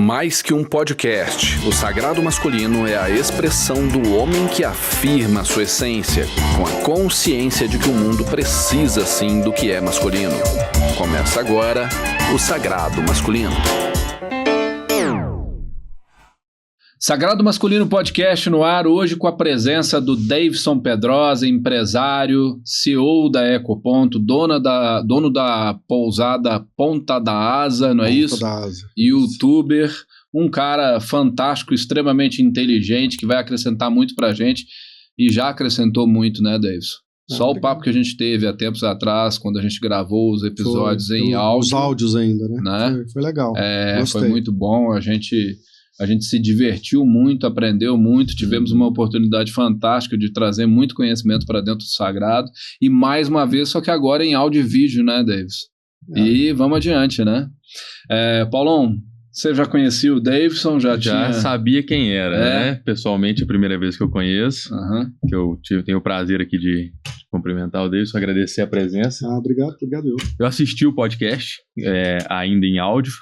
Mais que um podcast, o Sagrado Masculino é a expressão do homem que afirma a sua essência, com a consciência de que o mundo precisa sim do que é masculino. Começa agora o Sagrado Masculino. Sagrado Masculino Podcast no ar, hoje com a presença do Davidson Pedrosa, empresário, CEO da Ecoponto, dono da pousada Ponta da Asa, não é isso? Ponta da Asa. YouTuber, um cara fantástico, extremamente inteligente, que vai acrescentar muito pra gente e já acrescentou muito, né, Davidson? Só o papo que a gente teve há tempos atrás, quando a gente gravou os episódios em áudio. Os áudios ainda, né? Foi legal. Foi muito bom, a gente se divertiu muito, aprendeu muito, tivemos uma oportunidade fantástica de trazer muito conhecimento para dentro do Sagrado e mais uma vez, só que agora em áudio e vídeo, né, Davidson? E vamos adiante, né? Paulão, você já conhecia o Davidson? Já sabia quem era, né? Pessoalmente, a primeira vez que eu conheço, que eu tenho o prazer aqui de cumprimentar o Davidson, agradecer a presença. Obrigado eu. Eu assisti o podcast ainda em áudio,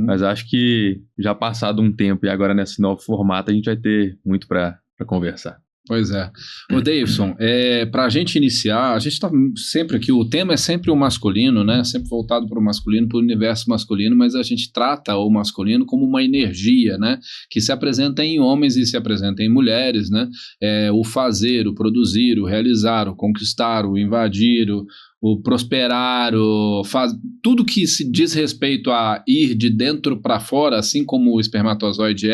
mas acho que já passado um tempo e agora nesse novo formato a gente vai ter muito para conversar. Pois é. Ô Davidson, para a gente iniciar, a gente está sempre aqui, o tema é sempre o masculino, né? Sempre voltado para o masculino, para o universo masculino, mas a gente trata o masculino como uma energia, né? Que se apresenta em homens e se apresenta em mulheres, né? O fazer, o produzir, o realizar, o conquistar, o invadir, o prosperar, tudo que se diz respeito a ir de dentro para fora, assim como o espermatozoide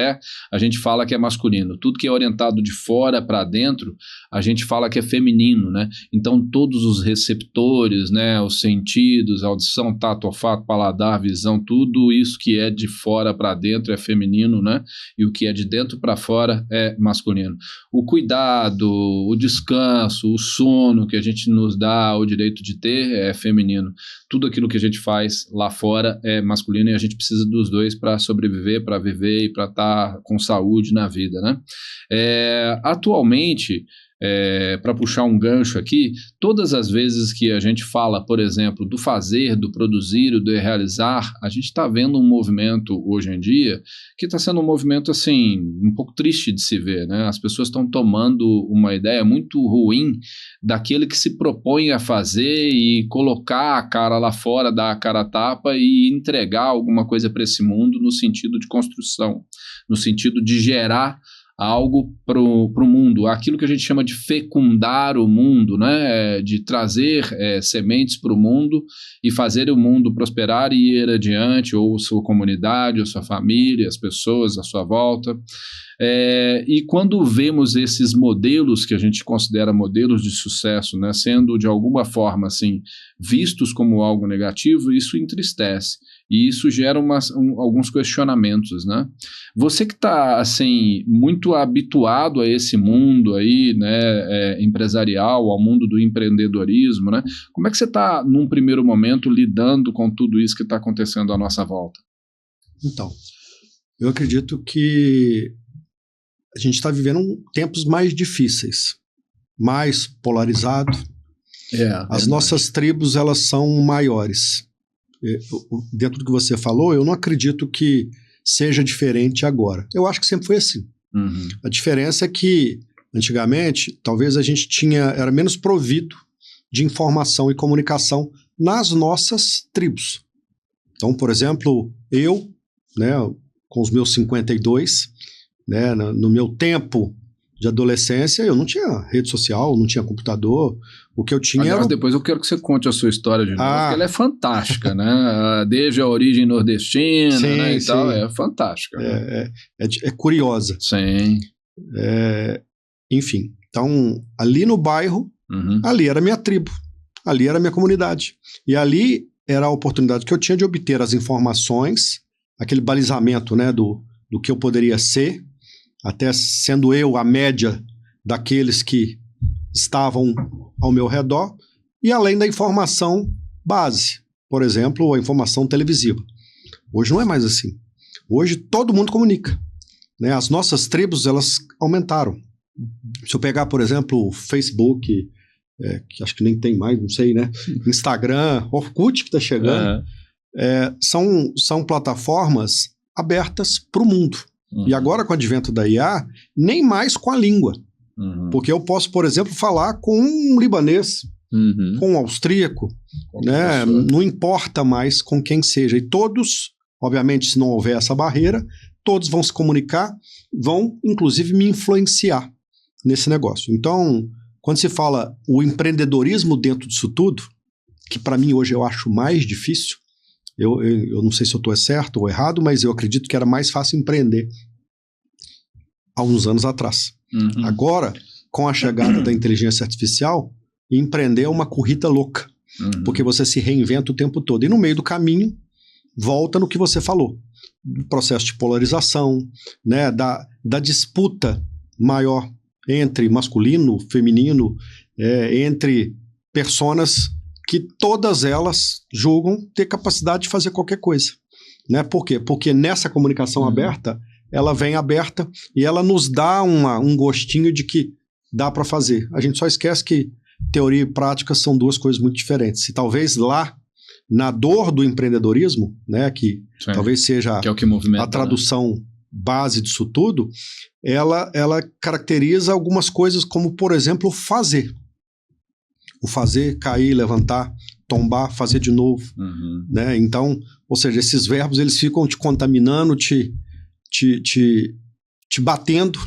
a gente fala que é masculino. Tudo que é orientado de fora para dentro, a gente fala que é feminino, né? Então todos os receptores, né, os sentidos, audição, tato, olfato, paladar, visão, tudo isso que é de fora para dentro é feminino, né? E o que é de dentro para fora é masculino. O cuidado, o descanso, o sono que a gente nos dá o direito de ter é feminino. Tudo aquilo que a gente faz lá fora é masculino e a gente precisa dos dois para sobreviver, para viver e para estar com saúde na vida, né? Atualmente, para puxar um gancho aqui, todas as vezes que a gente fala, por exemplo, do fazer, do produzir, do realizar, a gente está vendo um movimento hoje em dia que está sendo um movimento assim, um pouco triste de se ver, né? As pessoas estão tomando uma ideia muito ruim daquele que se propõe a fazer e colocar a cara lá fora, dar a cara a tapa e entregar alguma coisa para esse mundo no sentido de construção, no sentido de gerar algo pro mundo, aquilo que a gente chama de fecundar o mundo, né? De trazer sementes para o mundo e fazer o mundo prosperar e ir adiante, ou sua comunidade, ou sua família, as pessoas à sua volta. E quando vemos esses modelos que a gente considera modelos de sucesso, né, sendo de alguma forma assim, vistos como algo negativo, isso entristece e isso gera alguns questionamentos, né? Você que está assim, muito habituado a esse mundo aí, né, empresarial, ao mundo do empreendedorismo, né? Como é que você está num primeiro momento lidando com tudo isso que está acontecendo à nossa volta? Então, eu acredito que a gente está vivendo tempos mais difíceis, mais polarizado. As nossas tribos, elas são maiores. Dentro do que você falou, eu não acredito que seja diferente agora. Eu acho que sempre foi assim. A diferença é que, antigamente, talvez a gente era menos provido de informação e comunicação nas nossas tribos. Então, por exemplo, eu, né, com os meus 52, né, no meu tempo de adolescência, eu não tinha rede social, não tinha computador. O que eu tinha Aliás, depois eu quero que você conte a sua história de novo, porque ela é fantástica, né? Desde a origem nordestina, sim, né, e tal, é fantástica. É curiosa. Sim. Enfim, então, ali no bairro, ali era a minha tribo, ali era a minha comunidade. E ali era a oportunidade que eu tinha de obter as informações, aquele balizamento, né, do que eu poderia ser, até sendo eu a média daqueles que estavam ao meu redor, e além da informação base, por exemplo, a informação televisiva. Hoje não é mais assim. Hoje todo mundo comunica, né? As nossas tribos, elas aumentaram. Se eu pegar, por exemplo, o Facebook, que acho que nem tem mais, não sei, né? Instagram, Orkut que está chegando, são plataformas abertas para o mundo. E agora, com o advento da IA, nem mais com a língua. Porque eu posso, por exemplo, falar com um libanês, com um austríaco, né? Não importa mais com quem seja. E todos, obviamente, se não houver essa barreira, todos vão se comunicar, vão, inclusive, me influenciar nesse negócio. Então, quando se fala o empreendedorismo dentro disso tudo, que para mim hoje eu acho mais difícil, eu não sei se eu estou certo ou errado, mas eu acredito que era mais fácil empreender há uns anos atrás. Agora, com a chegada da inteligência artificial, empreender é uma corrida louca, porque você se reinventa o tempo todo. E no meio do caminho, volta no que você falou. Do processo de polarização, né, da disputa maior entre masculino, feminino, entre personas que todas elas julgam ter capacidade de fazer qualquer coisa. Né? Por quê? Porque nessa comunicação aberta, ela vem aberta e ela nos dá um gostinho de que dá para fazer. A gente só esquece que teoria e prática são duas coisas muito diferentes. E talvez lá, na dor do empreendedorismo, né, que talvez seja que é o que movimenta, a tradução base disso tudo, ela caracteriza algumas coisas como, por exemplo, fazer. O fazer, cair, levantar, tombar, fazer de novo. Né? Então, ou seja, esses verbos eles ficam te contaminando, te batendo,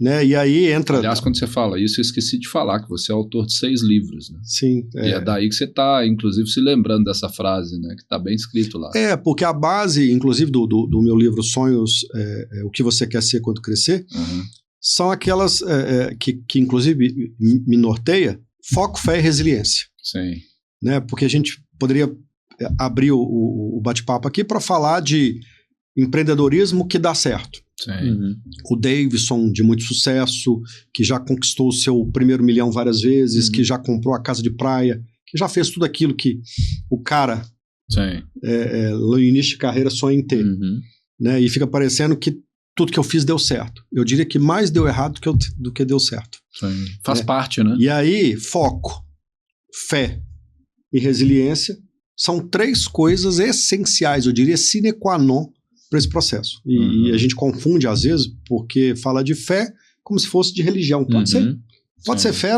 né? E aí entra... Aliás, quando você fala isso, eu esqueci de falar que você é autor de 6 livros, né? Sim. E é daí que você está, inclusive, se lembrando dessa frase, né? Que está bem escrito lá. Porque a base, inclusive, do meu livro Sonhos, o que você quer ser quando crescer, são aquelas que inclusive, me norteia, foco, fé e resiliência. Sim. Né? Porque a gente poderia abrir o bate-papo aqui para falar de empreendedorismo que dá certo. O Davidson, de muito sucesso, que já conquistou o seu primeiro milhão várias vezes, que já comprou a casa de praia, que já fez tudo aquilo que o cara no início de carreira sonha em ter. Né? E fica parecendo que tudo que eu fiz deu certo. Eu diria que mais deu errado do que deu certo. Faz parte, né? E aí, foco, fé e resiliência são 3 coisas essenciais, eu diria sine qua non, para esse processo. E a gente confunde, às vezes, porque fala de fé como se fosse de religião. Pode ser fé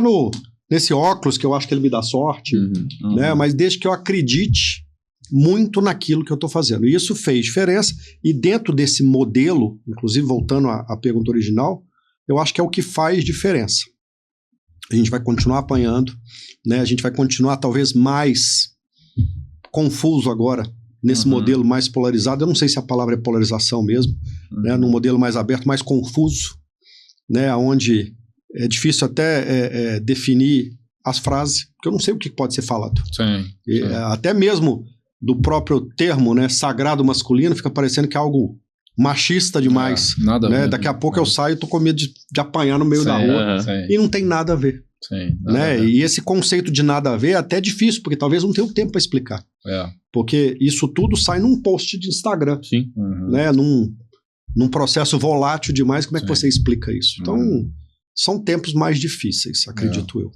nesse óculos que eu acho que ele me dá sorte, né? Mas desde que eu acredite muito naquilo que eu estou fazendo. E isso fez diferença. E dentro desse modelo, inclusive voltando à pergunta original, eu acho que é o que faz diferença. A gente vai continuar apanhando, né? A gente vai continuar talvez mais confuso agora, nesse modelo mais polarizado. Eu não sei se a palavra é polarização mesmo, né? Num modelo mais aberto, mais confuso, né? Onde é difícil até definir as frases, porque eu não sei o que pode ser falado. Até mesmo do próprio termo, né? Sagrado masculino, fica parecendo que é algo machista demais. Nada a ver, Daqui a pouco eu saio e tô com medo de apanhar no meio da rua. E não tem nada a ver. Né? E esse conceito de nada a ver é até difícil, porque talvez não tenha o tempo para explicar. Porque isso tudo sai num post de Instagram. Né? Num processo volátil demais, como é que você explica isso? Então, são tempos mais difíceis, acredito eu.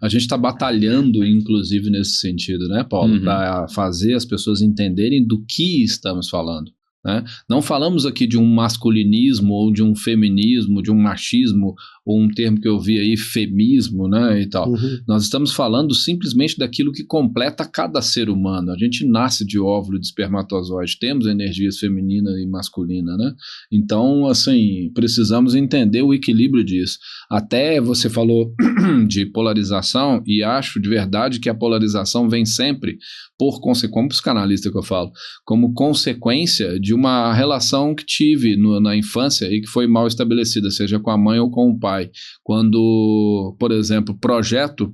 A gente está batalhando, inclusive, nesse sentido, né, Paulo? Para fazer as pessoas entenderem do que estamos falando. Né? Não falamos aqui de um masculinismo ou de um feminismo, de um machismo, ou um termo que eu vi aí, femismo, né, e tal. Nós estamos falando simplesmente daquilo que completa cada ser humano. A gente nasce de óvulo de espermatozoide, temos energias feminina e masculina, né? Então, assim, precisamos entender o equilíbrio disso. Até você falou de polarização, e acho de verdade que a polarização vem sempre por consequência, como psicanalista que eu falo, como consequência de uma relação que tive na infância e que foi mal estabelecida, seja com a mãe ou com o pai. Quando, por exemplo, projeto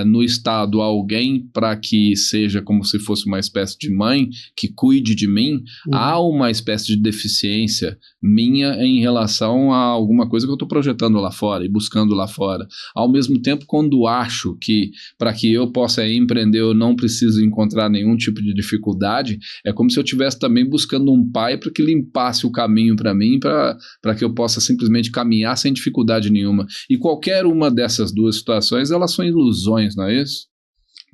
no Estado alguém para que seja como se fosse uma espécie de mãe que cuide de mim, há uma espécie de deficiência minha em relação a alguma coisa que eu estou projetando lá fora e buscando lá fora. Ao mesmo tempo, quando acho que para que eu possa empreender eu não preciso encontrar nenhum tipo de dificuldade, é como se eu estivesse também buscando um pai para que limpasse o caminho para mim, para que eu possa simplesmente caminhar sem dificuldade nenhuma. E qualquer uma dessas duas situações, elas são ilusões, não é isso?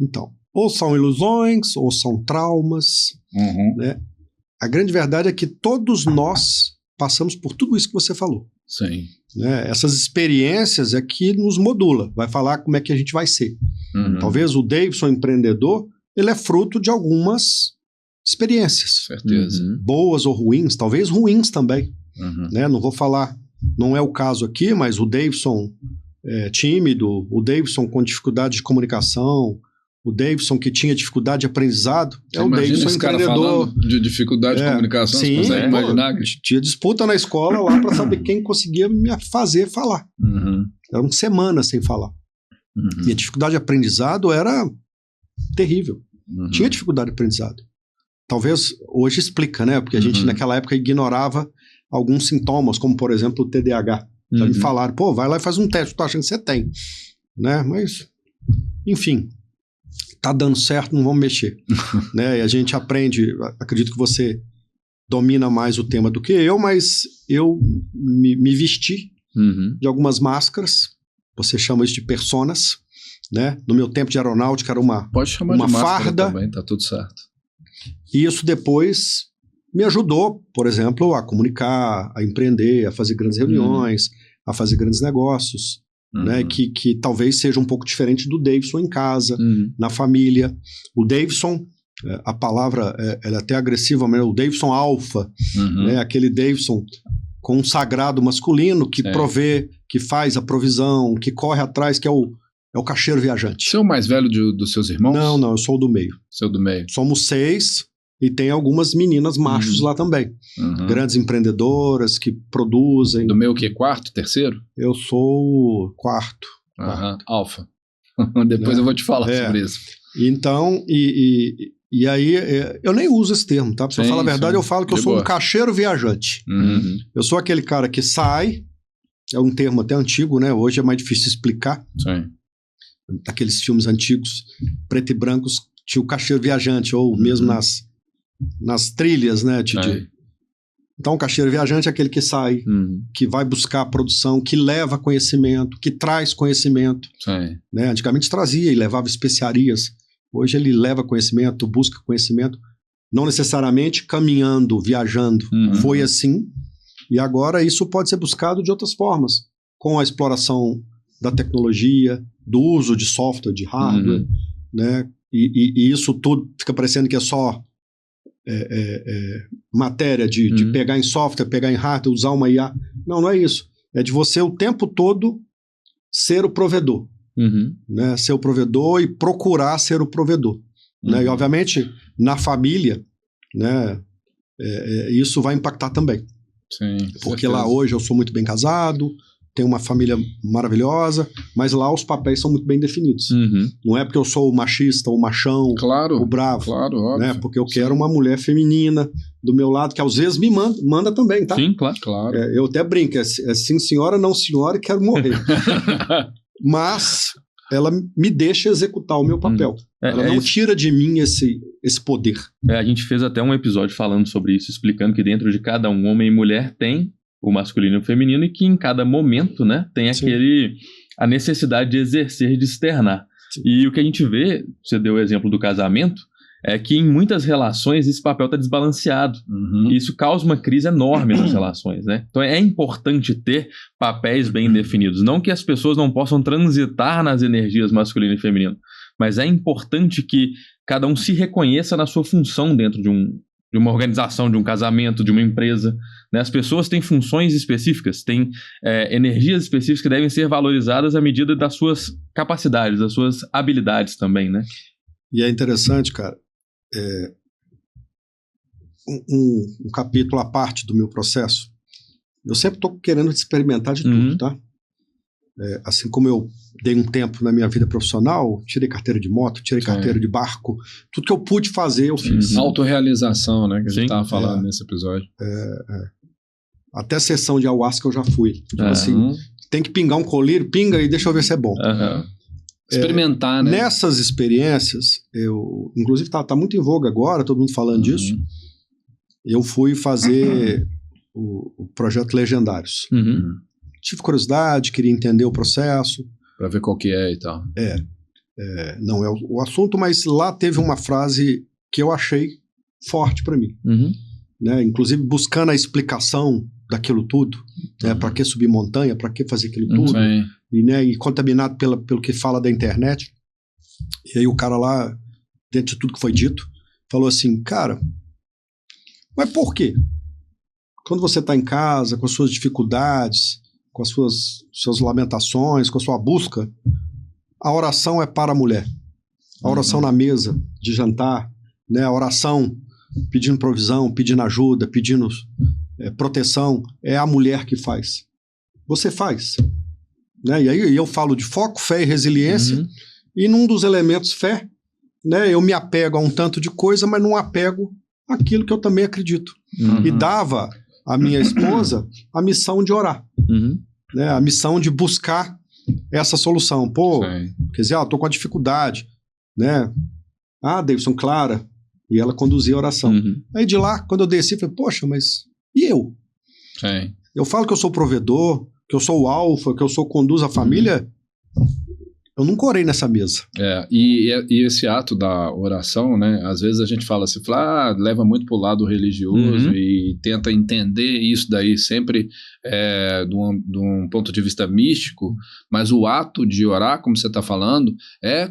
Então, ou são ilusões, ou são traumas, né? a grande verdade é que todos nós passamos por tudo isso que você falou. Sim. Né? Essas experiências é que nos modula, vai falar como é que a gente vai ser. Talvez o Davidson empreendedor, ele é fruto de algumas experiências. Certeza. Boas ou ruins, talvez ruins também. Né? Não vou falar, não é o caso aqui, mas o Davidson tímido, o Davidson com dificuldade de comunicação, o Davidson que tinha dificuldade de aprendizado, o Davidson esse cara empreendedor. falando de dificuldade de comunicação, sim, você consegue imaginar? Tinha disputa na escola lá para saber quem conseguia me fazer falar. Eram semanas sem falar. E a dificuldade de aprendizado era terrível. Tinha dificuldade de aprendizado. Talvez hoje explica, né? Porque a gente naquela época ignorava alguns sintomas, como por exemplo o TDAH. Já me falaram, pô, vai lá e faz um teste, tô achando que você tem. Né? Mas, enfim, tá dando certo, não vamos mexer. Né? E a gente aprende, acredito que você domina mais o tema do que eu, mas eu me vesti de algumas máscaras, você chama isso de personas, né? No meu tempo de aeronáutica era uma Pode chamar uma de máscara farda. também, tá tudo certo. E isso depois me ajudou, por exemplo, a comunicar, a empreender, a fazer grandes reuniões, a fazer grandes negócios, né? Que talvez seja um pouco diferente do Davidson em casa, na família. O Davidson, a palavra ela é até agressiva, mas é o Davidson alfa, né? Aquele Davidson com um sagrado masculino que provê, que faz a provisão, que corre atrás, que é o caixeiro viajante. Você é o mais velho dos seus irmãos? Não, eu sou o do meio. Seu do meio. Somos 6 e tem algumas meninas machos lá também. Grandes empreendedoras que produzem. Do meio o quê? Quarto? Terceiro? Eu sou o quarto. Alfa. Depois eu vou te falar sobre isso. Então, e aí, eu nem uso esse termo, tá? Pra falar a verdade, eu falo que eu sou um caixeiro viajante. Eu sou aquele cara que sai, é um termo até antigo, né? Hoje é mais difícil explicar. Sim. Aqueles filmes antigos, preto e brancos, tinha o caixeiro viajante, ou mesmo nas trilhas, né? Então, o caixeiro viajante é aquele que sai, que vai buscar a produção, que leva conhecimento, que traz conhecimento. Sim. Né? Antigamente trazia e levava especiarias. Hoje ele leva conhecimento, busca conhecimento, não necessariamente caminhando, viajando. Foi assim. E agora isso pode ser buscado de outras formas, com a exploração da tecnologia, do uso de software, de hardware, né? E isso tudo fica parecendo que é só matéria de pegar em software, pegar em hardware, usar uma IA. Não é isso. É de você o tempo todo ser o provedor. Né? Ser o provedor e procurar ser o provedor. Né? E, obviamente, na família, né, isso vai impactar também. Sim, porque lá hoje eu sou muito bem casado, tenho uma família maravilhosa, mas lá os papéis são muito bem definidos. Não é porque eu sou o machista, o machão, o bravo. Claro, óbvio. Né? Porque eu quero uma mulher feminina do meu lado, que às vezes me manda também, tá? Sim, claro. Eu até brinco, é sim senhora, não senhora, e quero morrer. Mas ela me deixa executar o meu papel. Ela não tira de mim esse poder. A gente fez até um episódio falando sobre isso, explicando que dentro de cada um, homem e mulher, tem o masculino e o feminino, e que em cada momento, né, tem a necessidade de exercer, de externar. Sim. E o que a gente vê, você deu o exemplo do casamento, é que em muitas relações esse papel está desbalanceado. E isso causa uma crise enorme nas relações, né? Então é importante ter papéis bem definidos. Não que as pessoas não possam transitar nas energias masculino e feminino, mas é importante que cada um se reconheça na sua função dentro de uma organização, de um casamento, de uma empresa. Né? As pessoas têm funções específicas, têm energias específicas que devem ser valorizadas à medida das suas capacidades, das suas habilidades também, né? E é interessante, cara, um capítulo à parte do meu processo. Eu sempre estou querendo experimentar de tudo, tá? Assim como eu dei um tempo na minha vida profissional, tirei carteira de moto, tirei carteira de barco, tudo que eu pude fazer eu fiz. Autorrealização, né, que a gente estava falando nesse episódio. Até sessão de ayahuasca eu já fui. Tipo assim, tem que pingar um colírio, pinga e deixa eu ver se é bom. Experimentar, né? Nessas experiências, inclusive tá muito em voga agora, todo mundo falando disso, eu fui fazer o projeto Legendários. Tive curiosidade, queria entender o processo. Para ver qual que é e tal. Não é o assunto, mas lá teve uma frase que eu achei forte para mim. né? Inclusive buscando a explicação daquilo tudo, né? Para que subir montanha, para que fazer aquilo tudo, e, né, e contaminado pelo que fala da internet. E aí o cara lá, dentro de tudo que foi dito, falou assim, cara, mas por quê? Quando você está em casa, com as suas dificuldades, com as suas lamentações, com a sua busca, a oração é para a mulher. A oração na mesa de jantar, né? A oração pedindo provisão, pedindo ajuda, pedindo proteção, é a mulher que faz. Você faz. Né? E aí eu falo de foco, fé e resiliência, e num dos elementos fé, né? Eu me apego a um tanto de coisa, mas não apego àquilo que eu também acredito. E dava à minha esposa a missão de orar, né? A missão de buscar essa solução. Pô, quer dizer, eu tô com a dificuldade, né? Ah, Davidson, Clara. E ela conduzia a oração. Aí de lá, quando eu desci, eu falei, poxa, mas e eu? Eu falo que eu sou provedor, que eu sou o alfa, que eu sou conduz a família. Eu nunca orei nessa mesa. E esse ato da oração, né? Às vezes a gente fala assim, leva muito pro lado religioso e tenta entender isso daí sempre de um ponto de vista místico, mas o ato de orar, como você está falando, é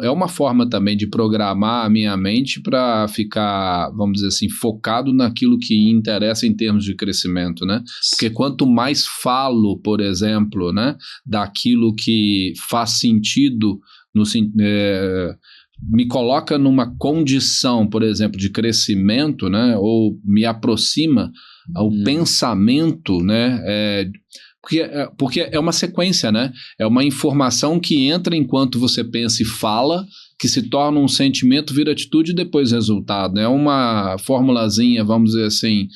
uma forma também de programar a minha mente para ficar, vamos dizer assim, focado naquilo que interessa em termos de crescimento, né? Porque quanto mais falo, por exemplo, né, daquilo que faz sentido, me coloca numa condição, por exemplo, de crescimento, né, ou me aproxima ao pensamento, né, porque é uma sequência, né, é uma informação que entra enquanto você pensa e fala, que se torna um sentimento, vira atitude e depois resultado. É uma formulazinha, vamos dizer assim,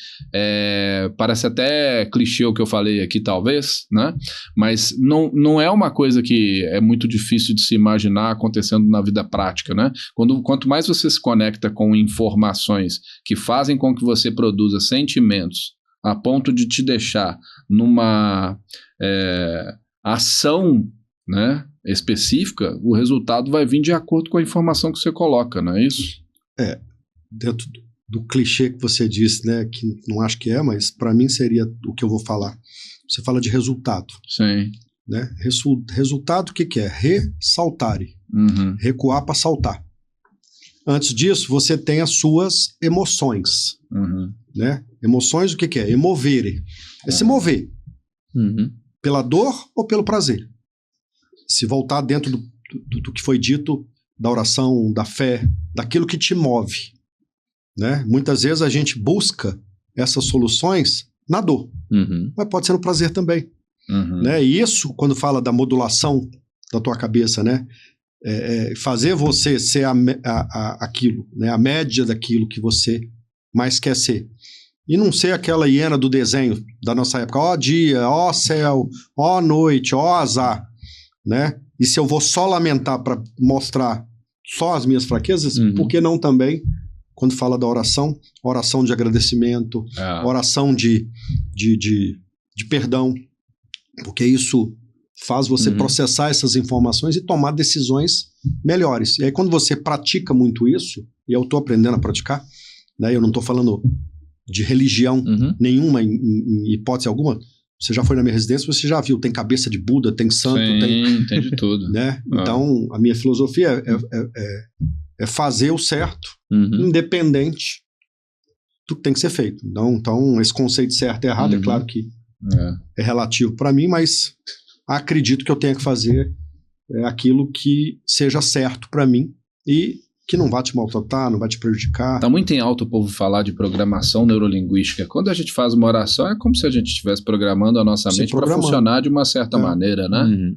parece até clichê o que eu falei aqui, talvez, né? Mas não é uma coisa que é muito difícil de se imaginar acontecendo na vida prática, né? Quanto mais você se conecta com informações que fazem com que você produza sentimentos a ponto de te deixar numa ação, né, específica, o resultado vai vir de acordo com a informação que você coloca, não é isso? Dentro do clichê que você disse, né, que não acho que mas para mim seria o que eu vou falar. Você fala de resultado. Sim. Né? Resultado, o que é? Ressaltare. Recuar para saltar. Antes disso, você tem as suas emoções. Né? Emoções, o que é? Emovere. É se mover. Pela dor ou pelo prazer. Se voltar dentro do que foi dito, da oração, da fé, daquilo que te move. Né? Muitas vezes a gente busca essas soluções na dor, mas pode ser no prazer também. Né? E isso, quando fala da modulação da tua cabeça, né? Fazer você ser aquilo, né? A média daquilo que você mais quer ser. E não ser aquela hiena do desenho da nossa época, ó dia, ó céu, ó noite, ó azar. Né? E se eu vou só lamentar para mostrar só as minhas fraquezas, por que não também, quando fala da oração de agradecimento, oração de perdão, porque isso faz você processar essas informações e tomar decisões melhores. E aí quando você pratica muito isso, e eu estou aprendendo a praticar, né? Eu não estou falando de religião nenhuma, em hipótese alguma. Você já foi na minha residência, você já viu, tem cabeça de Buda, tem santo, tem de tudo. Né? Então, a minha filosofia é fazer o certo, independente do que tem que ser feito. Então esse conceito de certo e errado, é claro que é relativo para mim, mas acredito que eu tenha que fazer aquilo que seja certo para mim e que não vai te maltratar, não vai te prejudicar. Está muito em alta o povo falar de programação neurolinguística. Quando a gente faz uma oração, é como se a gente estivesse programando a nossa mente para funcionar de uma certa maneira, né?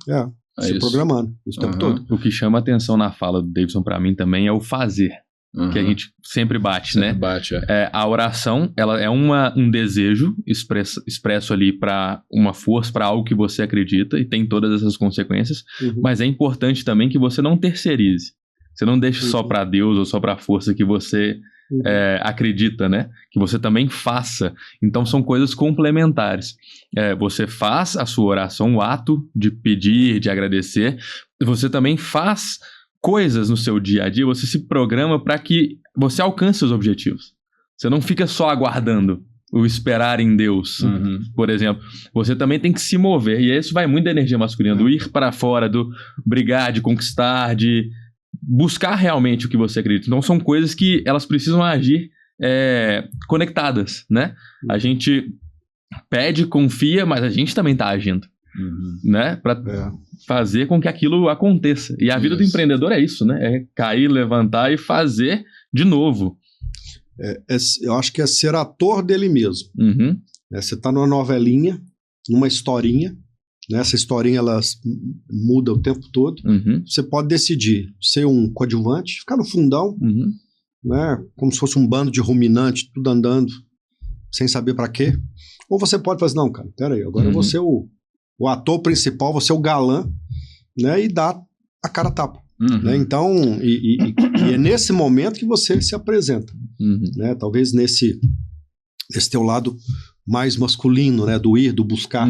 Se programando o tempo todo. O que chama atenção na fala do Davidson para mim também é o fazer, que a gente sempre bate, né? A oração, ela é um desejo expresso ali para uma força, para algo que você acredita e tem todas essas consequências, mas é importante também que você não terceirize. Você não deixa só para Deus ou só para a força que você acredita, né? Que você também faça. Então são coisas complementares. Você faz a sua oração, o ato de pedir, de agradecer. Você também faz coisas no seu dia a dia, você se programa para que você alcance os objetivos. Você não fica só aguardando o esperar em Deus, por exemplo. Você também tem que se mover. E isso vai muito da energia masculina, do ir para fora, do brigar, de conquistar, de buscar realmente o que você acredita. Então são coisas que elas precisam agir conectadas, né? A gente pede, confia, mas a gente também está agindo, né? Para fazer com que aquilo aconteça. E a vida do empreendedor é isso, né? É cair, levantar e fazer de novo. Eu acho que é ser ator dele mesmo. Você está numa novelinha, numa historinha, né? Essa historinha ela muda o tempo todo. Você pode decidir ser um coadjuvante, ficar no fundão, né? Como se fosse um bando de ruminante, tudo andando, sem saber para quê. Ou você pode fazer, não, cara, peraí, agora eu vou ser o ator principal, vou ser o galã, né? E dar a cara a tapa. Né? Então, é nesse momento que você se apresenta. Né? Talvez nesse teu lado mais masculino, né? Do ir, do buscar.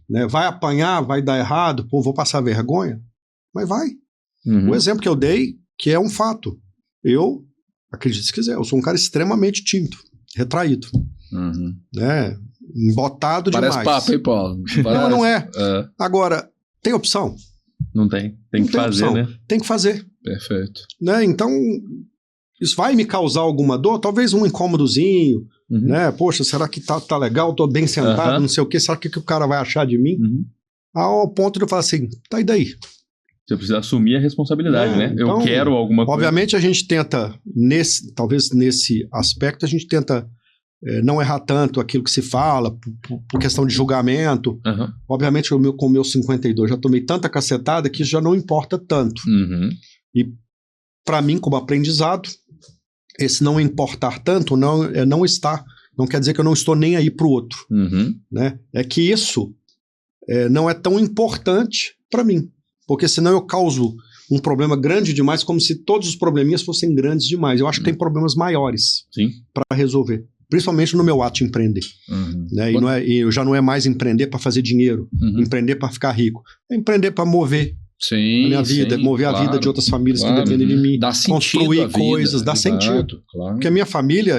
Né? Vai apanhar, vai dar errado, pô, vou passar vergonha, mas vai. O exemplo que eu dei, que é um fato. Eu, acredite se quiser, eu sou um cara extremamente tímido, retraído. Né? Embotado demais. Parece papo, hein, Paulo? Não é. Agora, tem opção? Não tem. Tem que fazer, né? Tem que fazer. Perfeito. Né? Então, isso vai me causar alguma dor? Talvez um incômodozinho, né? Poxa, será que tá legal? Tô bem sentado, não sei o quê. Será que o cara vai achar de mim? Ao ponto de eu falar assim, tá, e daí? Você precisa assumir a responsabilidade, né? Então, eu quero alguma coisa. Obviamente a gente tenta, talvez nesse aspecto, a gente tenta não errar tanto aquilo que se fala, por questão de julgamento. Obviamente, com meus 52, já tomei tanta cacetada que isso já não importa tanto. E para mim, como aprendizado, esse não importar tanto não quer dizer que eu não estou nem aí para o outro. Né? É que isso não é tão importante para mim, porque senão eu causo um problema grande demais, como se todos os probleminhas fossem grandes demais. Eu acho que tem problemas maiores para resolver. Principalmente no meu ato de empreender. Né? E já não é mais empreender para fazer dinheiro, empreender para ficar rico. É empreender para mover a minha vida, mover a vida de outras famílias que dependem de mim, construir coisas, dar sentido. Porque a minha família,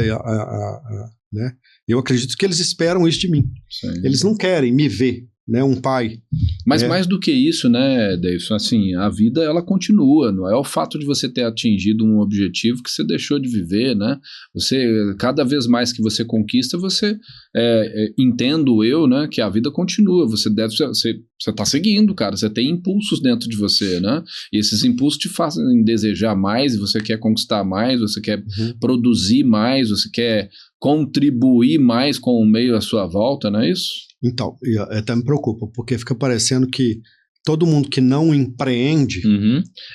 né? Eu acredito que eles esperam isso de mim. Eles não querem me ver, né, um pai. Mas mais do que isso, né, Davidson, assim, a vida ela continua, não é o fato de você ter atingido um objetivo que você deixou de viver, né? Cada vez mais que você conquista, você, entendo eu, né, que a vida continua, você tá seguindo, cara, você tem impulsos dentro de você, né? E esses impulsos te fazem desejar mais, e você quer conquistar mais, você quer produzir mais, você quer contribuir mais com o meio à sua volta, não é isso? Então, até me preocupa, porque fica parecendo que todo mundo que não empreende,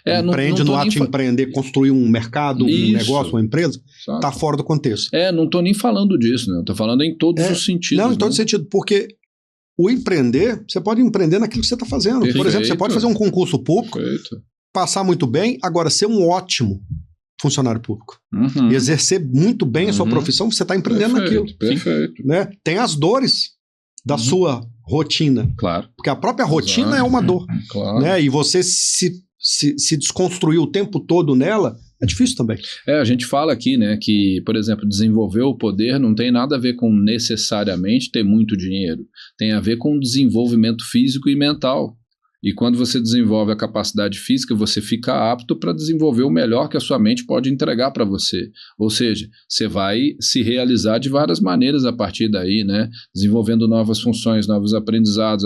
empreende no ato de empreender, construir um mercado, um negócio, uma empresa, está fora do contexto. Não estou nem falando disso, né? Estou falando em todos os sentidos. Não, em todo sentido, porque o empreender, você pode empreender naquilo que você está fazendo. Perfeito. Por exemplo, você pode fazer um concurso público, passar muito bem, agora ser um ótimo funcionário público. E exercer muito bem a sua profissão, você está empreendendo naquilo. Perfeito. Né? Tem as dores da sua rotina. Claro. Porque a própria rotina é uma dor. Claro. Né? E você se desconstruir o tempo todo nela, é difícil também. A gente fala aqui, né, que, por exemplo, desenvolver o poder não tem nada a ver com necessariamente ter muito dinheiro. Tem a ver com desenvolvimento físico e mental. E quando você desenvolve a capacidade física, você fica apto para desenvolver o melhor que a sua mente pode entregar para você. Ou seja, você vai se realizar de várias maneiras a partir daí, né? Desenvolvendo novas funções, novos aprendizados,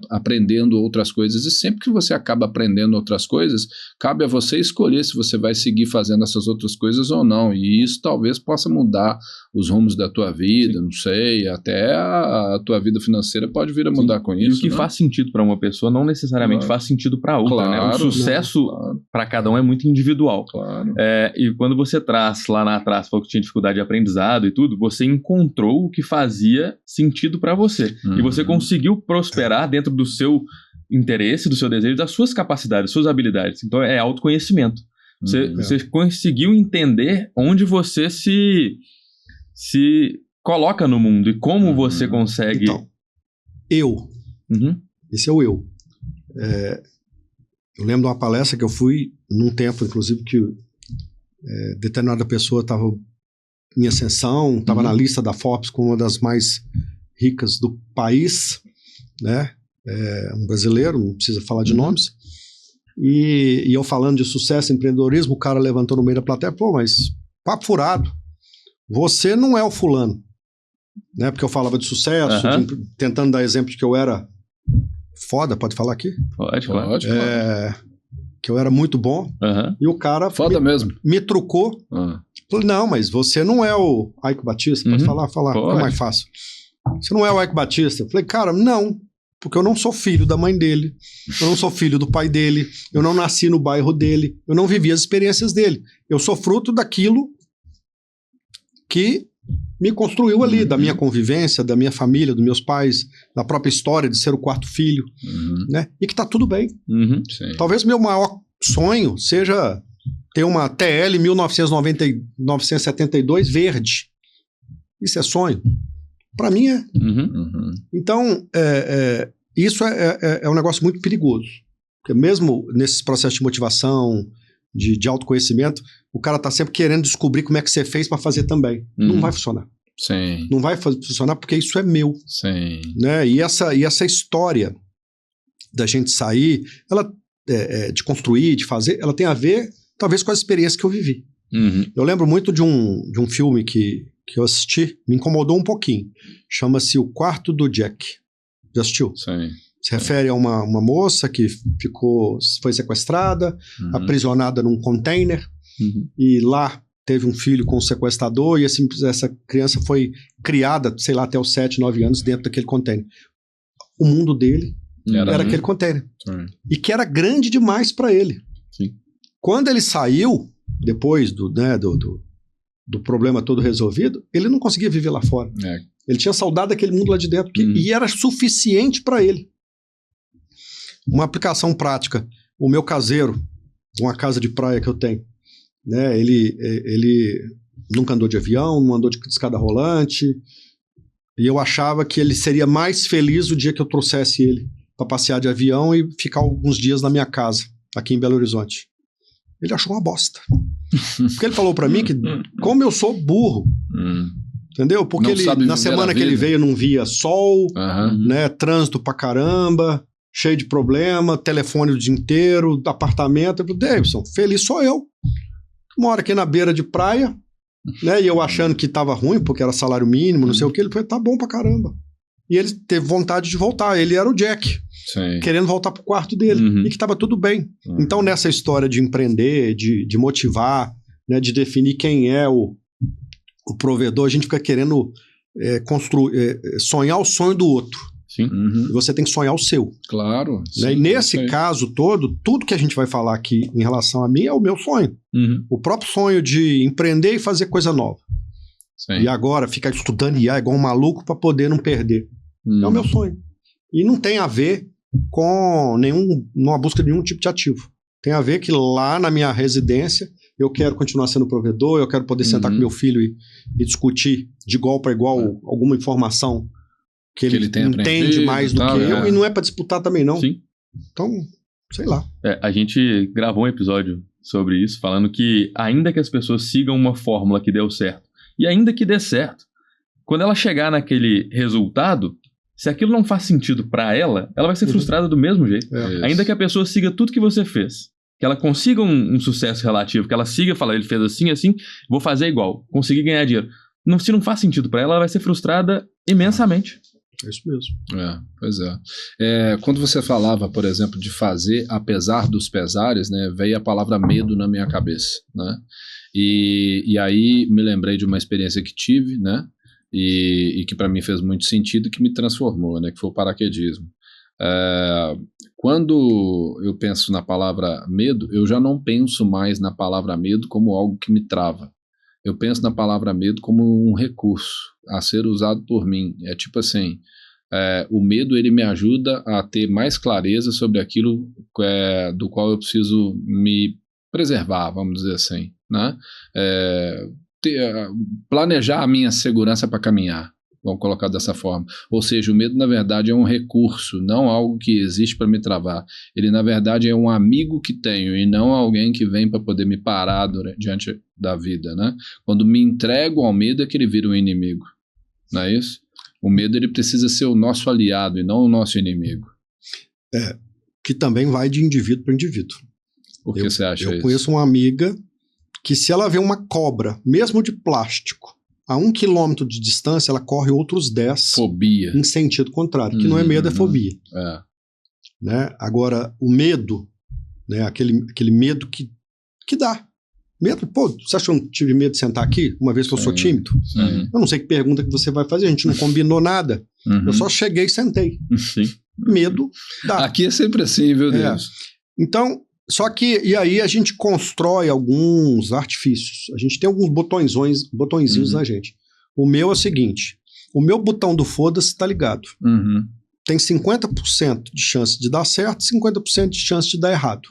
aprendendo outras coisas. E sempre que você acaba aprendendo outras coisas, cabe a você escolher se você vai seguir fazendo essas outras coisas ou não. E isso talvez possa mudar os rumos da tua vida, não sei, até a tua vida financeira pode vir a mudar com isso. E o que faz sentido para uma pessoa não necessariamente faz sentido para outra, né? O sucesso para cada um é muito individual. E quando você traz lá atrás, falou que tinha dificuldade de aprendizado e tudo, você encontrou o que fazia sentido para você. E você conseguiu prosperar dentro do seu interesse, do seu desejo, das suas capacidades, das suas habilidades. Então é autoconhecimento. Você conseguiu entender onde você se coloca no mundo e como você consegue... Então, esse é o eu. Eu lembro de uma palestra que eu fui num tempo, inclusive, que determinada pessoa estava em ascensão, estava na lista da Forbes como uma das mais ricas do país, né? Um brasileiro, não precisa falar de nomes. E eu falando de sucesso e empreendedorismo, o cara levantou no meio da plateia, pô, mas papo furado, você não é o fulano, né? Porque eu falava de sucesso, tentando dar exemplo de que eu era foda, pode falar aqui? Pode, claro. Que eu era muito bom, e o cara foda mesmo. Me trucou. Falei, não, mas você não é o Eike Batista, pode falar, é mais fácil. Você não é o Eike Batista? Falei, cara, não, porque eu não sou filho da mãe dele, eu não sou filho do pai dele, eu não nasci no bairro dele, eu não vivi as experiências dele. Eu sou fruto daquilo que me construiu ali, da minha convivência, da minha família, dos meus pais, da própria história de ser o quarto filho, né? E que tá tudo bem. Talvez meu maior sonho seja ter uma TL 1972 verde. Isso é sonho? Para mim é. Então, isso é um negócio muito perigoso. Porque mesmo nesses processos de motivação, de autoconhecimento, o cara tá sempre querendo descobrir como é que você fez para fazer também. Não vai funcionar. Sim. Não vai funcionar porque isso é meu. Sim. Né? E essa história da gente sair, ela de construir, de fazer, ela tem a ver, talvez, com as experiências que eu vivi. Eu lembro muito de um filme que eu assisti, me incomodou um pouquinho. Chama-se O Quarto do Jack. Já assistiu? Sim. Se refere a uma moça que foi sequestrada, aprisionada num container, e lá teve um filho com um sequestrador, e essa criança foi criada, sei lá, até os 7, 9 anos dentro daquele container. O mundo dele era aquele container. E que era grande demais para ele. Sim. Quando ele saiu, depois do problema todo resolvido, ele não conseguia viver lá fora. Ele tinha saudade daquele mundo lá de dentro, e era suficiente para ele. Uma aplicação prática. O meu caseiro, uma casa de praia que eu tenho, né? Ele nunca andou de avião, não andou de escada rolante, e eu achava que ele seria mais feliz o dia que eu trouxesse ele para passear de avião e ficar alguns dias na minha casa, aqui em Belo Horizonte. Ele achou uma bosta. Porque ele falou para mim que, como eu sou burro, entendeu? Porque na semana que ele veio não via sol, né? Trânsito pra caramba, cheio de problema, telefone o dia inteiro, apartamento. Eu falei, Davidson, feliz sou eu. Moro aqui na beira de praia, né? E eu achando que tava ruim, porque era salário mínimo, não sei o que. Ele falou, tá bom pra caramba. E ele teve vontade de voltar. Ele era o Jack, querendo voltar pro quarto dele. E que tava tudo bem. Então, nessa história de empreender, de motivar, né? De definir quem é o provedor, a gente fica querendo sonhar o sonho do outro. Sim. E você tem que sonhar o seu. Claro. Né? E nesse caso todo, tudo que a gente vai falar aqui em relação a mim é o meu sonho. O próprio sonho de empreender e fazer coisa nova. E agora ficar estudando IA igual um maluco para poder não perder. É o meu sonho. E não tem a ver com numa busca de nenhum tipo de ativo. Tem a ver que lá na minha residência eu quero continuar sendo provedor, eu quero poder sentar com meu filho e discutir de igual para igual alguma informação que ele entende mais do que eu, e não é para disputar também não. Sim. Então, sei lá. A gente gravou um episódio sobre isso, falando que ainda que as pessoas sigam uma fórmula que deu certo, e ainda que dê certo, quando ela chegar naquele resultado, se aquilo não faz sentido para ela vai ser frustrada do mesmo jeito. Ainda que a pessoa siga tudo que você fez, que ela consiga um sucesso relativo, que ela siga e fala, ele fez assim, vou fazer igual, conseguir ganhar dinheiro. Se não faz sentido para ela vai ser frustrada imensamente. É isso mesmo. Pois é. Quando você falava, por exemplo, de fazer apesar dos pesares, né, veio a palavra medo na minha cabeça, né? E aí me lembrei de uma experiência que tive, né? E que para mim fez muito sentido, que me transformou, né? Que foi o paraquedismo. Quando eu penso na palavra medo, eu já não penso mais na palavra medo como algo que me trava. Eu penso na palavra medo como um recurso a ser usado por mim. É tipo assim, o medo ele me ajuda a ter mais clareza sobre aquilo do qual eu preciso me preservar, vamos dizer assim, né? Planejar a minha segurança para caminhar. Vamos colocar dessa forma. Ou seja, o medo, na verdade, é um recurso, não algo que existe para me travar. Ele, na verdade, é um amigo que tenho e não alguém que vem para poder me parar diante da vida, né? Quando me entrego ao medo é que ele vira um inimigo. Não é isso? O medo, ele precisa ser o nosso aliado e não o nosso inimigo. Que também vai de indivíduo para indivíduo. Por que você acha isso? Eu conheço uma amiga que, se ela vê uma cobra, mesmo de plástico, a 1 quilômetro de distância, ela corre outros 10. Fobia. Em sentido contrário, que não é medo, é fobia. Né? Agora, o medo, né? aquele medo que dá. Medo, pô, você achou que eu tive medo de sentar aqui, uma vez que eu sou tímido? Eu não sei que pergunta que você vai fazer, a gente não combinou nada. Eu só cheguei e sentei. Sim. Medo dá. Aqui é sempre assim, viu, Deus? Então, só que, e aí a gente constrói alguns artifícios. A gente tem alguns botõezinhos na gente. O meu é o seguinte, o meu botão do foda-se está ligado. Tem 50% de chance de dar certo, 50% de chance de dar errado.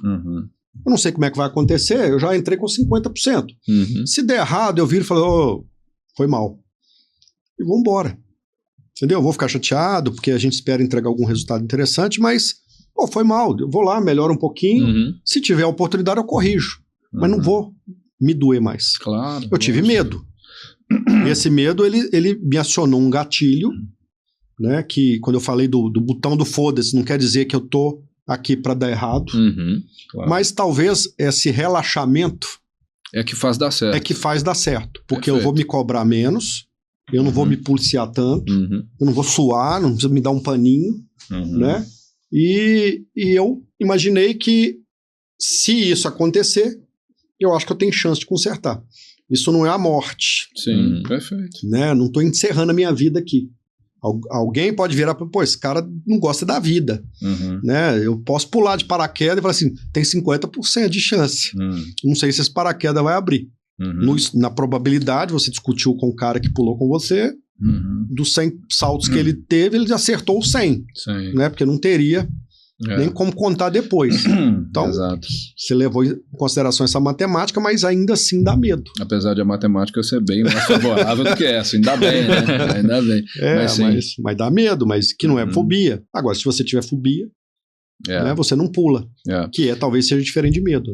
Eu não sei como é que vai acontecer, eu já entrei com 50%. Se der errado, eu viro e falo, foi mal. E vou embora. Entendeu? Eu vou ficar chateado, porque a gente espera entregar algum resultado interessante, mas, foi mal. Eu vou lá, melhoro um pouquinho. Se tiver a oportunidade, eu corrijo. Mas não vou me doer mais. Claro. Eu tive medo. E esse medo, ele me acionou um gatilho, né? Que quando eu falei do botão do foda-se, não quer dizer que eu tô aqui para dar errado. Claro. Mas talvez esse relaxamento é que faz dar certo. É que faz dar certo. Porque Perfeito. eu vou me cobrar menos, eu não vou me policiar tanto, eu não vou suar, não precisa me dar um paninho, né? E eu imaginei que, se isso acontecer, eu acho que eu tenho chance de consertar. Isso não é a morte. Sim, perfeito. Né? Não estou encerrando a minha vida aqui. Alguém pode virar para, esse cara não gosta da vida. Né? Eu posso pular de paraquedas e falar assim, tem 50% de chance. Não sei se esse paraquedas vai abrir. Na probabilidade, você discutiu com o cara que pulou com você, dos 100 saltos que ele teve, ele acertou os 100. Né? Porque não teria nem como contar depois. Então, exato. Você levou em consideração essa matemática, mas ainda assim dá medo. Apesar de a matemática ser bem mais favorável do que essa, ainda bem, né? Ainda bem. Mas dá medo, mas que não é fobia. Agora, se você tiver fobia, né, você não pula. Que talvez seja diferente de medo.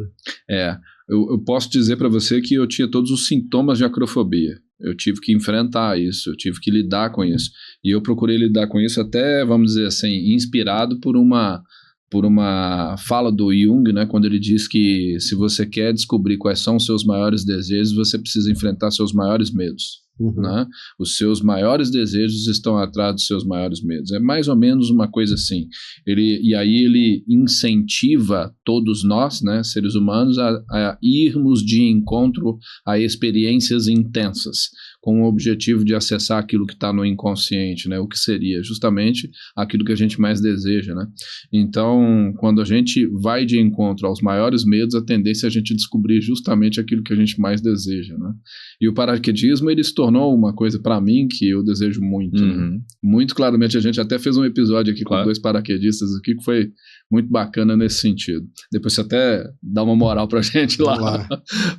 Né? Eu posso dizer para você que eu tinha todos os sintomas de acrofobia. Eu tive que enfrentar isso, eu tive que lidar com isso. E eu procurei lidar com isso até, vamos dizer assim, inspirado por uma fala do Jung, né, quando ele diz que se você quer descobrir quais são os seus maiores desejos, você precisa enfrentar seus maiores medos. Né? Os seus maiores desejos estão atrás dos seus maiores medos. É mais ou menos uma coisa assim. E aí ele incentiva todos nós, né, seres humanos, a irmos de encontro a experiências intensas, com o objetivo de acessar aquilo que está no inconsciente, né, o que seria justamente aquilo que a gente mais deseja. Né? Então, quando a gente vai de encontro aos maiores medos, a tendência é a gente descobrir justamente aquilo que a gente mais deseja. Né? E o paraquedismo, ele se tornou uma coisa para mim que eu desejo muito. Né? Muito claramente, a gente até fez um episódio aqui com 2 paraquedistas aqui que foi muito bacana nesse sentido. Depois você até dá uma moral pra gente lá.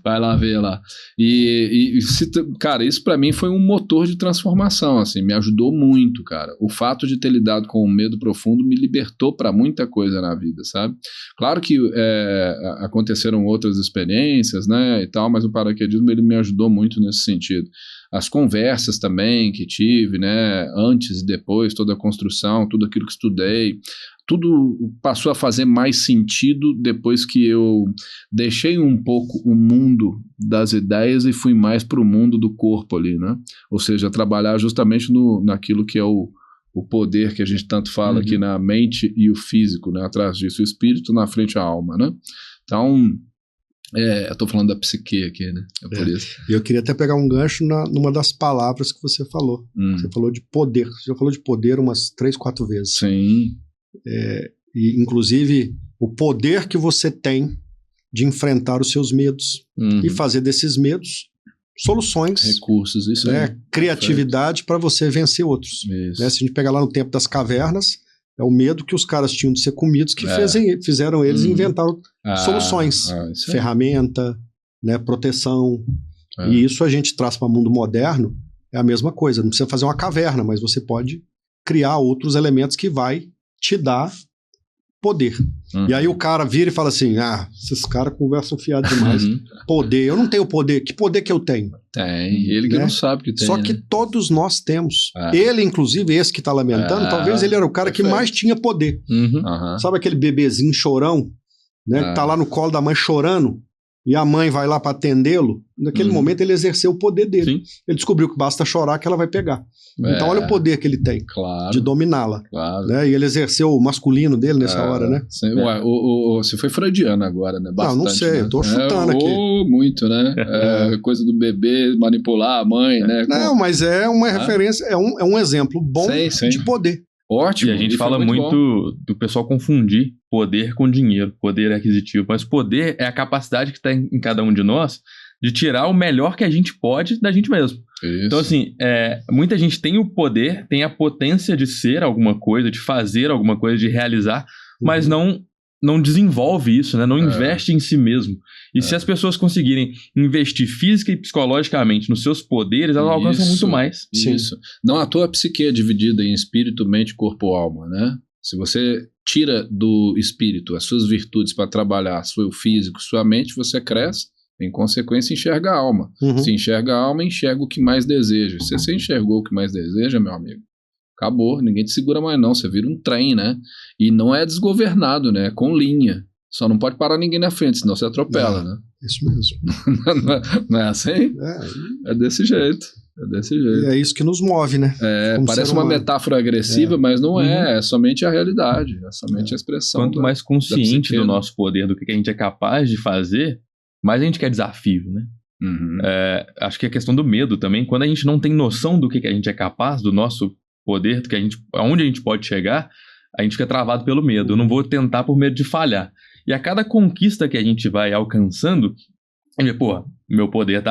Vai lá ver lá. Cara, isso para mim foi um motor de transformação, assim, me ajudou muito, cara. O fato de ter lidado com o medo profundo me libertou para muita coisa na vida, sabe? Claro que aconteceram outras experiências, né, e tal, mas o paraquedismo, ele me ajudou muito nesse sentido. As conversas também que tive, né, antes e depois, toda a construção, tudo aquilo que estudei, tudo passou a fazer mais sentido depois que eu deixei um pouco o mundo das ideias e fui mais para o mundo do corpo ali, né? Ou seja, trabalhar justamente naquilo que é o poder que a gente tanto fala aqui na mente e o físico, né? Atrás disso, o espírito na frente à alma, né? Então, eu tô falando da psique aqui, né? Por isso. E eu queria até pegar um gancho numa das palavras que você falou. Você falou de poder. Você já falou de poder umas 3, 4 vezes. Sim. E, inclusive, o poder que você tem de enfrentar os seus medos e fazer desses medos soluções, recursos, isso aí. Criatividade para você vencer outros. Né? Se a gente pegar lá no tempo das cavernas, é o medo que os caras tinham de ser comidos que fizeram eles inventaram soluções, ferramenta, né, proteção. E isso a gente traz para o mundo moderno é a mesma coisa. Não precisa fazer uma caverna, mas você pode criar outros elementos que vai te dar poder. E aí o cara vira e fala assim, esses caras conversam fiado demais. Poder, eu não tenho poder. Que poder que eu tenho? Tem, ele que não sabe que tem. Só que todos nós temos. Ele, inclusive, esse que tá lamentando, talvez ele era o cara que mais tinha poder. Sabe aquele bebezinho chorão, né? Que tá lá no colo da mãe chorando, e a mãe vai lá para atendê-lo. Naquele momento ele exerceu o poder dele. Sim. Ele descobriu que basta chorar que ela vai pegar. Então olha o poder que ele tem de dominá-la. Né? E ele exerceu o masculino dele nessa hora, né? Você foi freudiano agora, né? Bastante, não sei, eu tô chutando aqui. Muito, né? Coisa do bebê manipular a mãe, né? Não, mas é uma referência, é um exemplo bom de poder. Ótimo. E a gente fala muito do pessoal confundir poder com dinheiro, poder aquisitivo. Mas poder é a capacidade que está em cada um de nós de tirar o melhor que a gente pode da gente mesmo. Isso. Então, assim, muita gente tem o poder, tem a potência de ser alguma coisa, de fazer alguma coisa, de realizar, mas não desenvolve isso, né? Não investe em si mesmo. E se as pessoas conseguirem investir física e psicologicamente nos seus poderes, elas alcançam muito mais. Isso. Não à toa a psique é dividida em espírito, mente, corpo e alma, né? Se você tira do espírito as suas virtudes para trabalhar seu físico, sua mente, você cresce, em consequência enxerga a alma. Se enxerga a alma, enxerga o que mais deseja. Se você enxergou o que mais deseja, meu amigo, acabou, ninguém te segura mais não, você vira um trem, né? E não é desgovernado, né? É com linha. Só não pode parar ninguém na frente, senão você atropela, né? Isso mesmo. Não é assim? É desse jeito. E é isso que nos move, né? Parece uma metáfora agressiva, mas não é somente a realidade, é somente a expressão. Quanto mais consciente do nosso poder, do que a gente é capaz de fazer, mais a gente quer desafio, né? Acho que a questão do medo também, quando a gente não tem noção do que a gente é capaz, do nosso poder, aonde a gente pode chegar, a gente fica travado pelo medo. Eu não vou tentar por medo de falhar. E a cada conquista que a gente vai alcançando, a gente vê, meu poder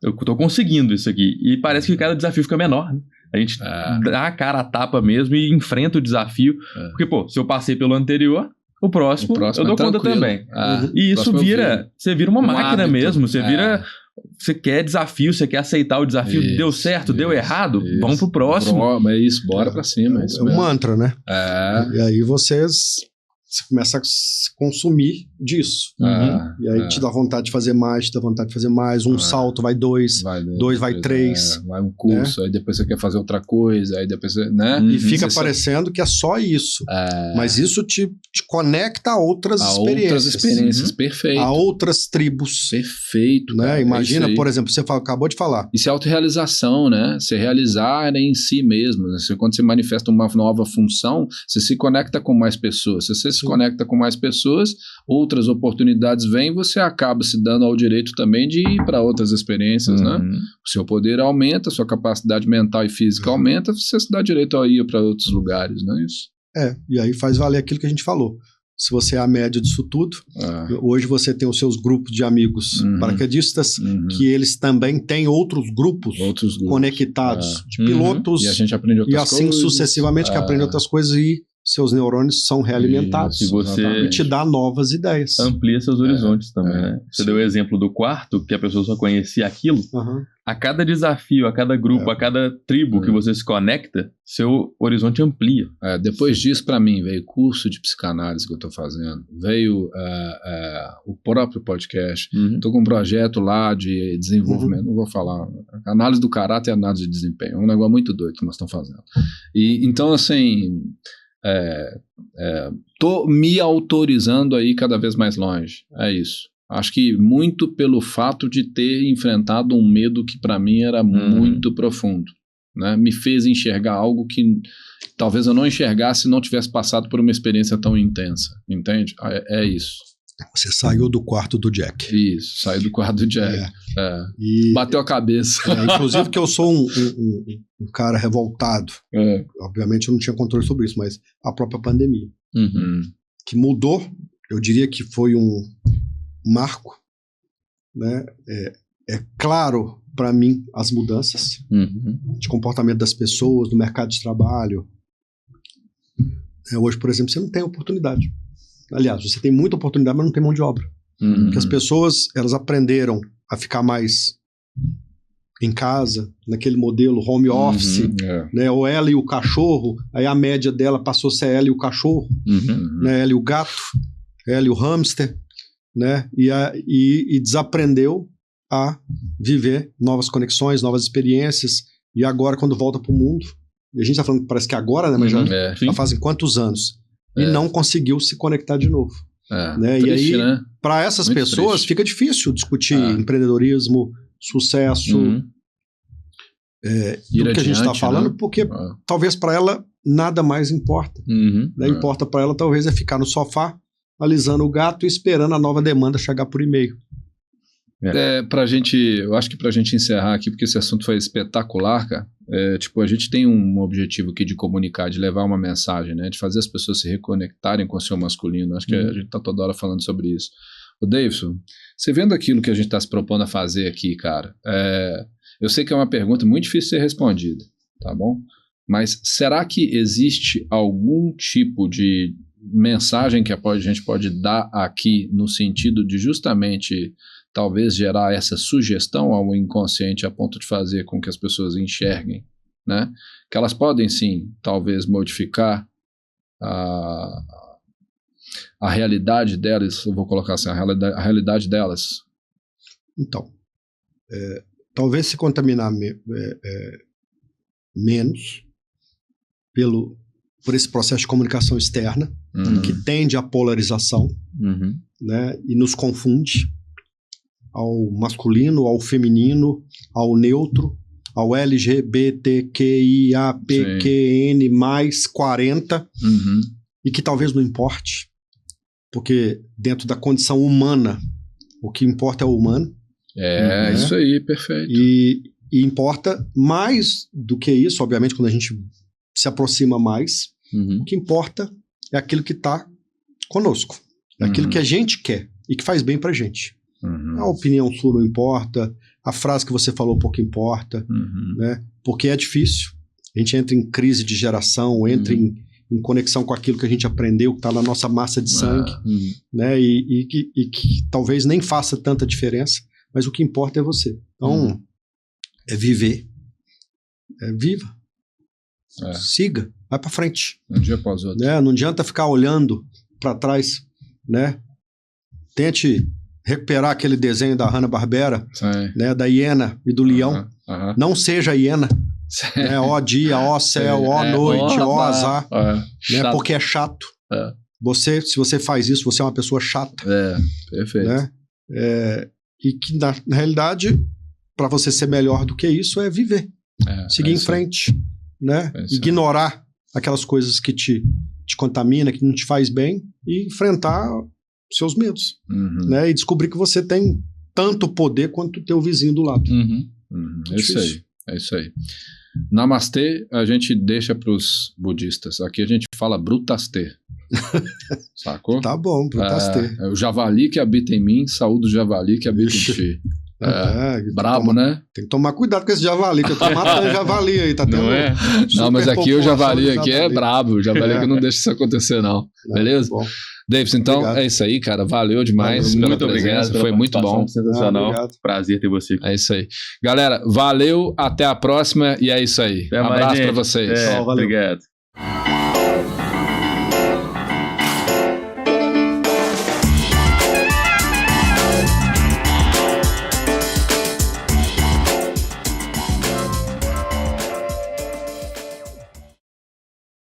eu tô conseguindo isso aqui. E parece que cada desafio fica menor, né? A gente dá a cara a tapa mesmo e enfrenta o desafio. Porque, se eu passei pelo anterior, o próximo eu dou conta também. E isso você vira uma máquina hábito, mesmo. Você quer desafio, você quer aceitar o desafio. Isso, deu certo, deu errado, vamos pro próximo. É isso, bora pra cima. É um mantra, né? E aí você começa a se consumir disso. E aí te dá vontade de fazer mais, um salto vai 2, dois vai 3. Vai um curso, aí depois você quer fazer outra coisa, aí depois você, né? E fica parecendo que é só isso. Mas isso te conecta a outras experiências. Perfeito. A outras tribos. Perfeito. Né? Imagina, por exemplo, você acabou de falar. Isso é autorrealização, né? Você realizar em si mesmo. Né? Quando você manifesta uma nova função, você se conecta com mais pessoas. Se você se conecta com mais pessoas, outras oportunidades vêm, você acaba se dando ao direito também de ir para outras experiências, né? O seu poder aumenta, a sua capacidade mental e física aumenta, você se dá direito a ir para outros lugares, não é isso? E aí faz valer aquilo que a gente falou. Se você é a média disso tudo, hoje você tem os seus grupos de amigos paraquedistas, que eles também têm outros grupos conectados, de pilotos, e a gente aprende outras coisas. E assim sucessivamente que aprende outras coisas e seus neurônios são realimentados. E você te dá novas ideias. Amplia seus horizontes também, né? Você deu o exemplo do quarto, que a pessoa só conhecia aquilo. A cada desafio, a cada grupo, a cada tribo que você se conecta, seu horizonte amplia. Depois disso, para mim, veio curso de psicanálise que eu estou fazendo, veio o próprio podcast. Estou com um projeto lá de desenvolvimento, não vou falar, análise do caráter e análise de desempenho. É um negócio muito doido que nós estamos fazendo. E então, assim... tô me autorizando aí cada vez mais longe. É isso. Acho que muito pelo fato de ter enfrentado um medo que para mim era muito profundo, né? Me fez enxergar algo que talvez eu não enxergasse se não tivesse passado por uma experiência tão intensa, entende? É isso. Você saiu do quarto do Jack. Isso, saiu do quarto do Jack. E bateu a cabeça. Inclusive que eu sou um cara revoltado. Obviamente eu não tinha controle sobre isso, mas a própria pandemia. Que mudou, eu diria que foi um marco. Né? É claro para mim as mudanças de comportamento das pessoas, no mercado de trabalho. Hoje, por exemplo, você não tem oportunidade. Aliás, você tem muita oportunidade, mas não tem mão de obra. Porque as pessoas, elas aprenderam a ficar mais em casa, naquele modelo home office, né? Ou ela e o cachorro, aí a média dela passou a ser ela e o cachorro, né? Ela e o gato, ela e o hamster, né? E desaprendeu a viver novas conexões, novas experiências, e agora quando volta para o mundo, e a gente está falando, parece que agora, né? Mas já fazem quantos anos? E não conseguiu se conectar de novo. Né? Triste, e aí, né? Para essas muito pessoas, triste. Fica difícil discutir empreendedorismo, sucesso, tudo que a gente está falando, né? Porque talvez para ela nada mais importa. Né? Importa para ela talvez é ficar no sofá, alisando o gato e esperando a nova demanda chegar por e-mail. Eu acho que pra gente encerrar aqui, porque esse assunto foi espetacular, cara, a gente tem um objetivo aqui de comunicar, de levar uma mensagem, né, de fazer as pessoas se reconectarem com o seu masculino. Acho que a gente tá toda hora falando sobre isso. Ô Davidson, você vendo aquilo que a gente tá se propondo a fazer aqui, cara, eu sei que é uma pergunta muito difícil de ser respondida, tá bom? Mas será que existe algum tipo de mensagem que a gente pode dar aqui no sentido de justamente talvez gerar essa sugestão ao inconsciente a ponto de fazer com que as pessoas enxerguem, né? Que elas podem sim, talvez modificar a realidade delas, eu vou colocar assim, a realidade delas. Então, talvez se contaminar menos por esse processo de comunicação externa, que tende à polarização, né, e nos confunde ao masculino, ao feminino, ao neutro, ao LGBTQIAPQN mais 40, e que talvez não importe, porque dentro da condição humana, o que importa é o humano. Né? Isso aí, perfeito. E importa mais do que isso, obviamente, quando a gente se aproxima mais, o que importa é aquilo que está conosco, é aquilo que a gente quer e que faz bem pra gente. A opinião sua não importa, a frase que você falou pouco importa, né? Porque é difícil. A gente entra em crise de geração, entra em conexão com aquilo que a gente aprendeu, que está na nossa massa de sangue, né? E que talvez nem faça tanta diferença, mas o que importa é você. Então, é viver. Viva. Siga, vai para frente. Um dia após outro. Né? Não adianta ficar olhando para trás, né? Tente recuperar aquele desenho da Hanna-Barbera, né, da hiena e do leão. Não seja hiena. Né, ó dia, ó céu, ó noite, ó azar. Né, porque é chato. Se você faz isso, você é uma pessoa chata. Perfeito. Né? E que, na realidade, para você ser melhor do que isso, é viver. Seguir em frente. Né? Ignorar aquelas coisas que te contaminam, que não te faz bem, e enfrentar seus medos, né? E descobrir que você tem tanto poder quanto o teu vizinho do lado. É isso aí. Namastê, a gente deixa para os budistas. Aqui a gente fala brutastê. Sacou? Tá bom, brutastê. O javali que habita em mim, saúde o javali que habita em ti. Brabo, né? Tem que tomar cuidado com esse javali, que eu tô matando javali aí, tá tendo? Não, mas aqui o javali aqui é brabo, o javali que não deixa isso acontecer não. Beleza? Bom. Davidson, então obrigado. É isso aí, cara. Valeu demais pela muito presença. Obrigado, foi muito bom. Sensacional. Prazer ter você aqui. É isso aí. Galera, valeu, até a próxima e é isso aí. Até abraço pra vocês. Valeu. Obrigado.